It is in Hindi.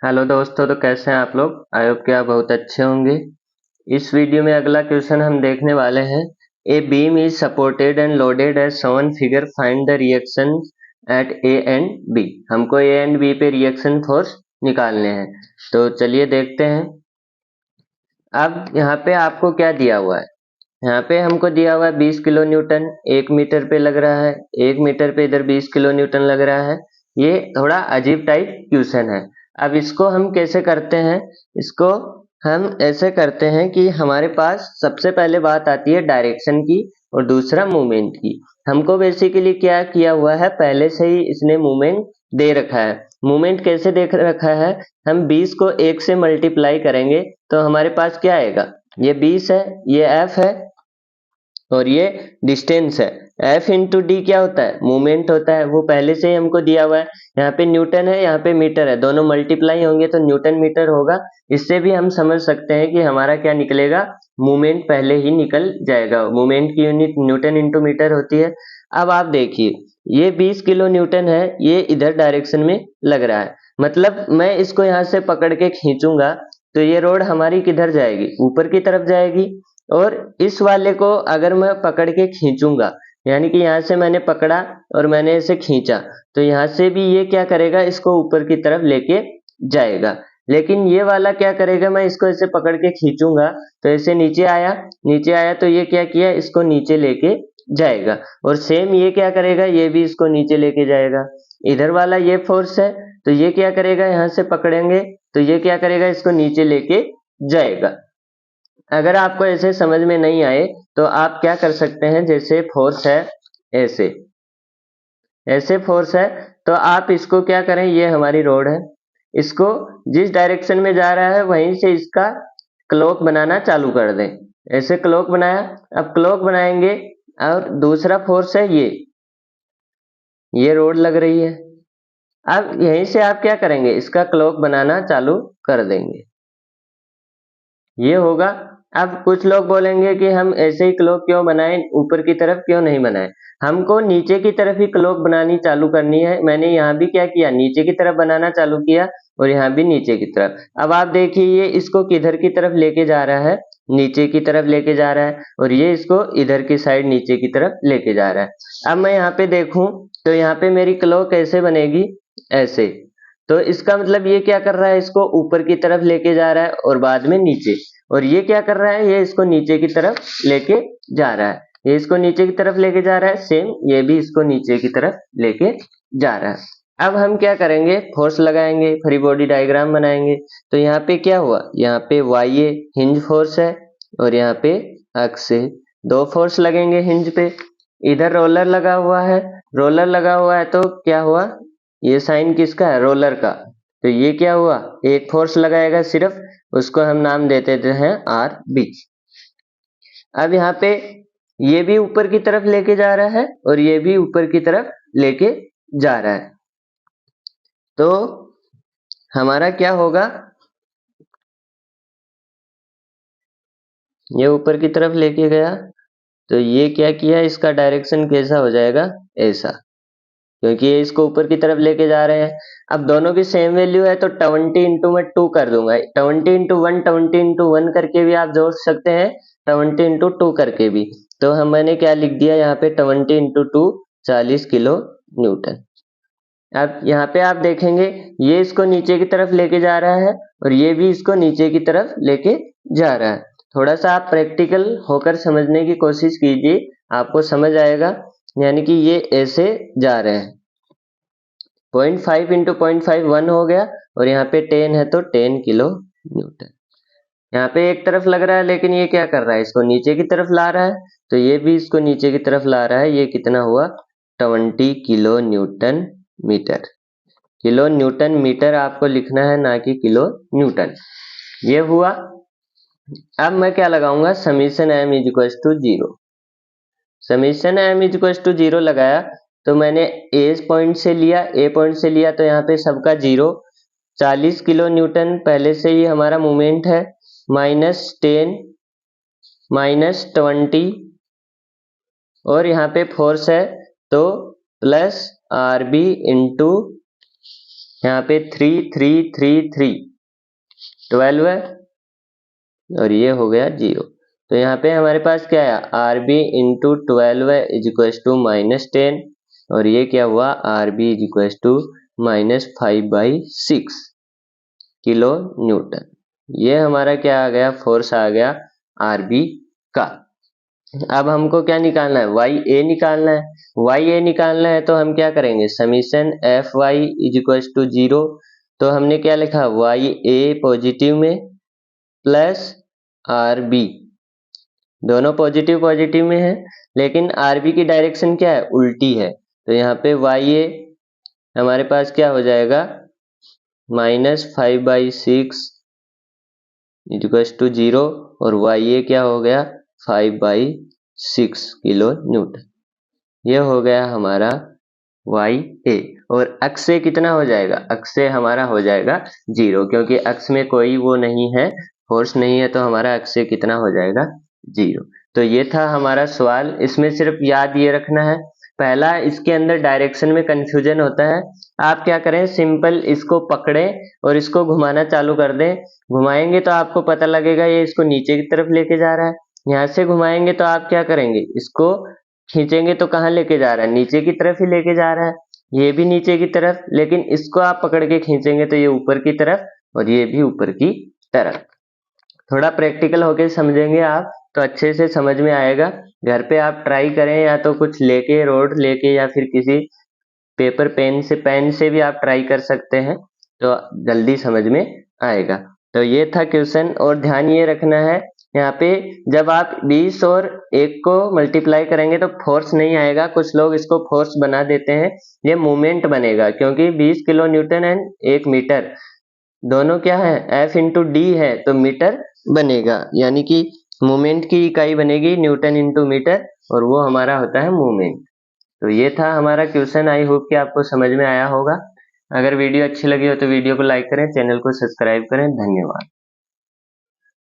हेलो दोस्तों, तो कैसे हैं आप लोग। आई होप कि आप बहुत अच्छे होंगे। इस वीडियो में अगला क्वेश्चन हम देखने वाले हैं। A beam is supported and loaded as shown figure, find the reaction at A and B. हमको ए एंड बी पे रिएक्शन फोर्स निकालने हैं, तो चलिए देखते हैं। अब यहाँ पे आपको क्या दिया हुआ है। यहाँ पे हमको दिया हुआ है 20 किलो न्यूटन 1 मीटर पे लग रहा है। 1 मीटर पे इधर 20 किलो न्यूटन लग रहा है। ये थोड़ा अजीब टाइप क्वेश्चन है। अब इसको हम कैसे करते हैं। इसको हम ऐसे करते हैं कि हमारे पास सबसे पहले बात आती है डायरेक्शन की और दूसरा मूवमेंट की। हमको बेसिकली क्या किया हुआ है, पहले से ही इसने मूवमेंट दे रखा है। मूवमेंट कैसे देख रखा है, हम 20 को 1 से मल्टीप्लाई करेंगे तो हमारे पास क्या आएगा, ये 20 है, ये F है और ये डिस्टेंस है। F इंटू डी क्या होता है, मूवमेंट होता है, वो पहले से ही हमको दिया हुआ है। यहाँ पे न्यूटन है, यहाँ पे मीटर है, दोनों मल्टीप्लाई होंगे तो न्यूटन मीटर होगा। इससे भी हम समझ सकते हैं कि हमारा क्या निकलेगा, मूवमेंट पहले ही निकल जाएगा। मूवमेंट की यूनिट न्यूटन इंटू मीटर होती है। अब आप देखिए, ये 20 किलो न्यूटन है, ये इधर डायरेक्शन में लग रहा है। मतलब मैं इसको यहाँ से पकड़ के खींचूंगा तो ये रोड हमारी किधर जाएगी, ऊपर की तरफ जाएगी। और इस वाले को अगर मैं पकड़ के खींचूंगा, यानी कि यहाँ से मैंने पकड़ा और मैंने इसे खींचा, तो यहाँ से भी ये क्या करेगा, इसको ऊपर की तरफ लेके जाएगा। लेकिन ये वाला क्या करेगा, मैं इसको ऐसे पकड़ के खींचूंगा तो ऐसे नीचे आया, नीचे आया तो ये क्या किया, इसको नीचे लेके जाएगा। और सेम ये क्या करेगा, ये भी इसको नीचे लेके जाएगा। इधर वाला ये फोर्स है तो ये क्या करेगा, यहाँ से पकड़ेंगे तो ये क्या करेगा, इसको नीचे लेके जाएगा। अगर आपको ऐसे समझ में नहीं आए तो आप क्या कर सकते हैं, जैसे फोर्स है, ऐसे ऐसे फोर्स है तो आप इसको क्या करें, ये हमारी रोड है, इसको जिस डायरेक्शन में जा रहा है वहीं से इसका क्लॉक बनाना चालू कर दें। ऐसे क्लॉक बनाया, अब क्लॉक बनाएंगे और दूसरा फोर्स है ये रोड लग रही है। अब यहीं से आप क्या करेंगे, इसका क्लॉक बनाना चालू कर देंगे, ये होगा। अब कुछ लोग बोलेंगे कि हम ऐसे ही क्लॉक क्यों बनाएं, ऊपर की तरफ क्यों नहीं बनाएं। हमको नीचे की तरफ ही क्लॉक बनानी चालू करनी है। मैंने यहाँ भी क्या किया, नीचे की तरफ बनाना चालू किया और यहाँ भी नीचे की तरफ। अब आप देखिए ये इसको किधर की तरफ लेके जा रहा है, नीचे की तरफ लेके जा रहा है, और ये इसको इधर की साइड नीचे की तरफ लेके जा रहा है। अब मैं यहाँ पे देखूं तो यहाँ पे मेरी क्लॉक कैसे बनेगी, ऐसे। तो इसका मतलब ये क्या कर रहा है, इसको ऊपर की तरफ लेके जा रहा है और बाद में नीचे। और ये क्या कर रहा है, ये इसको नीचे की तरफ लेके जा रहा है, ये इसको नीचे की तरफ लेके जा रहा है, सेम ये भी इसको नीचे की तरफ लेके जा रहा है। अब हम क्या करेंगे, फोर्स लगाएंगे, फ्री बॉडी डायग्राम बनाएंगे। तो यहाँ पे क्या हुआ, यहाँ पे वाई हिंज फोर्स है और यहाँ पे एक्स है, दो फोर्स लगेंगे हिंज पे। इधर रोलर लगा हुआ है, रोलर लगा हुआ है तो क्या हुआ, ये साइन किसका है, रोलर का। तो ये क्या हुआ, एक फोर्स लगाएगा सिर्फ, उसको हम नाम दे देते हैं आर बी। अब यहाँ पे ये भी ऊपर की तरफ लेके जा रहा है और ये भी ऊपर की तरफ लेके जा रहा है। तो हमारा क्या होगा, ये ऊपर की तरफ लेके गया तो ये क्या किया, इसका डायरेक्शन कैसा हो जाएगा, ऐसा, क्योंकि ये इसको ऊपर की तरफ लेके जा रहे हैं। अब दोनों की सेम वैल्यू है तो 20 इंटू मैं 2 कर दूंगा, 20 इंटू 1 20 इंटू 1 करके भी आप जोड़ सकते हैं, 20 इंटू 2 करके भी। तो हम मैंने क्या लिख दिया यहाँ पे, 20 इंटू 2 40 किलो न्यूटन। अब यहाँ पे आप देखेंगे ये इसको नीचे की तरफ लेके जा रहा है और ये भी इसको नीचे की तरफ लेके जा रहा है। थोड़ा सा आप प्रैक्टिकल होकर समझने की कोशिश कीजिए, आपको समझ आएगा। यानी कि ये ऐसे जा रहे हैं, 0.5 इंटू 0.5 1 हो गया और यहाँ पे 10 है तो 10 किलो न्यूटन। यहाँ पे एक तरफ लग रहा है लेकिन ये क्या कर रहा है, इसको नीचे की तरफ ला रहा है, तो ये भी इसको नीचे की तरफ ला रहा है। ये कितना हुआ, 20 kilo newton metre. Kilo newton metre आपको लिखना है, ना कि किलो न्यूटन। ये हुआ। अब मैं क्या लगाऊंगा, summation m is equal to 0। Summation m is equal to 0 लगाया तो मैंने ए पॉइंट से लिया, ए पॉइंट से लिया तो यहाँ पे सबका 0। 40 किलो न्यूटन पहले से ही हमारा मूवमेंट है, -10 -20 और यहाँ पे फोर्स है तो प्लस आर बी इंटू यहाँ पे 3 3 3 3 12 है और ये हो गया 0। तो यहाँ पे हमारे पास क्या है, आर बी इंटू 12 है इज इक्व टू -10 और ये क्या हुआ, R B is equal to -5/6 kilo newton. ये हमारा क्या आ गया, फोर्स आ गया आर बी का। अब हमको क्या निकालना है, वाई ए निकालना है। वाई ए निकालना है तो हम क्या करेंगे, summation F Y is equal to 0। तो हमने क्या लिखा, वाई ए पॉजिटिव में प्लस आर बी, दोनों पॉजिटिव पॉजिटिव में है, लेकिन आर बी की डायरेक्शन क्या है, उल्टी है। तो यहाँ पे वाई ए हमारे पास क्या हो जाएगा, -5/6 इक्वल टू 0 और वाई ए क्या हो गया, 5/6 किलो न्यूटन। ये हो गया हमारा वाई ए। और अक्ष से कितना हो जाएगा, अक्ष से हमारा हो जाएगा 0, क्योंकि अक्ष में कोई वो नहीं है, फोर्स नहीं है, तो हमारा अक्ष से कितना हो जाएगा, 0। तो ये था हमारा सवाल। इसमें सिर्फ याद ये रखना है, पहला इसके अंदर डायरेक्शन में कंफ्यूजन होता है। आप क्या करें, सिंपल इसको पकड़ें और इसको घुमाना चालू कर दें। घुमाएंगे तो आपको पता लगेगा ये इसको नीचे की तरफ लेके जा रहा है। यहाँ से घुमाएंगे तो आप क्या करेंगे, इसको खींचेंगे तो कहाँ लेके जा रहा है, नीचे की तरफ ही लेके जा रहा है। ये भी नीचे की तरफ, लेकिन इसको आप पकड़ के खींचेंगे तो ये ऊपर की तरफ और ये भी ऊपर की तरफ। थोड़ा प्रैक्टिकल होके समझेंगे आप तो अच्छे से समझ में आएगा। घर पे आप ट्राई करें, या तो कुछ लेके, रोड लेके, या फिर किसी पेपर पेन से भी आप ट्राई कर सकते हैं, तो जल्दी समझ में आएगा। तो ये था क्वेश्चन। और ध्यान ये रखना है, यहाँ पे जब आप 20 और 1 को मल्टीप्लाई करेंगे तो फोर्स नहीं आएगा, कुछ लोग इसको फोर्स बना देते हैं, ये मूवमेंट बनेगा, क्योंकि 20 किलो न्यूटन एंड 1 मीटर दोनों क्या है, F इंटू डी है, तो मीटर बनेगा, यानी कि मूवमेंट की इकाई बनेगी न्यूटन इंटू मीटर, और वो हमारा होता है मूवमेंट। तो ये था हमारा क्वेश्चन। आई होप कि आपको समझ में आया होगा। अगर वीडियो अच्छी लगी हो तो वीडियो को लाइक करें, चैनल को सब्सक्राइब करें। धन्यवाद।